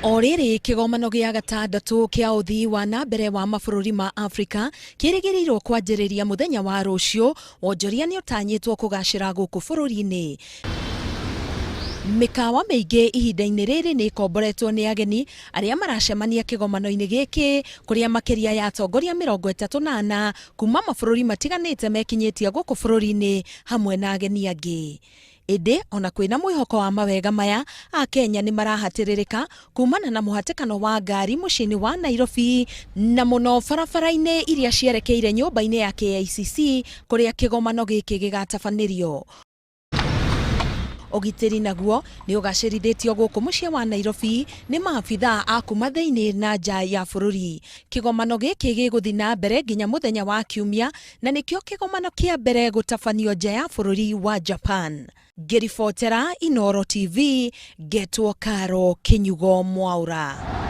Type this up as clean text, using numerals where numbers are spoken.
Oriri kigomano gia gatandatu kia uthii wa na mbere wa mabũrũri ma Afrika kĩrĩgĩrĩirwo kwanjĩrĩria muthenya wa rũciũ, wonjoria nĩ ũtanyĩtwo kũgacĩra gũkũ bũrũri-inĩ. Mĩkawa mĩingĩ ihinda-inĩ rĩrĩ nĩ ikomboretwo nĩ ageni arĩa maracemania kĩgomano-inĩ gĩkĩ, kũrĩa makĩria ya atongoria 34 kuma mabũrũri matiganĩte mekinyĩtie gũkũ bũrũri-inĩ hamwe na ageni angĩ. Ĩndĩ ona kwĩna mwĩhoko wa mawega maya, Akenya nĩ marahatĩrĩrĩka kumana na mũhatĩkano wa ngari mũciĩ-inĩ wa Nairobi na mũno barabara-inĩ iria cierekeire nyũmba-inĩ ya KICC kũrĩa kĩgomano gĩkĩ gĩgatabanĩrio. Ũgitĩri naguo nĩ ũgacĩrithĩtio gũkũ mũciĩ wa Nairobi nĩ maabithaa a kuma thĩinĩ na nja ya bũrũri. Kĩgomano gĩkĩ gĩgũthiĩ na mbere nginya mũthenya wa Kiumia, na nĩkĩo kĩgomano kĩa mbere gũtabanio nja ya bũrũri wa Japan. Ngĩribotera Inooro TV, ngetwo Karo Kĩnyugo Mwaura.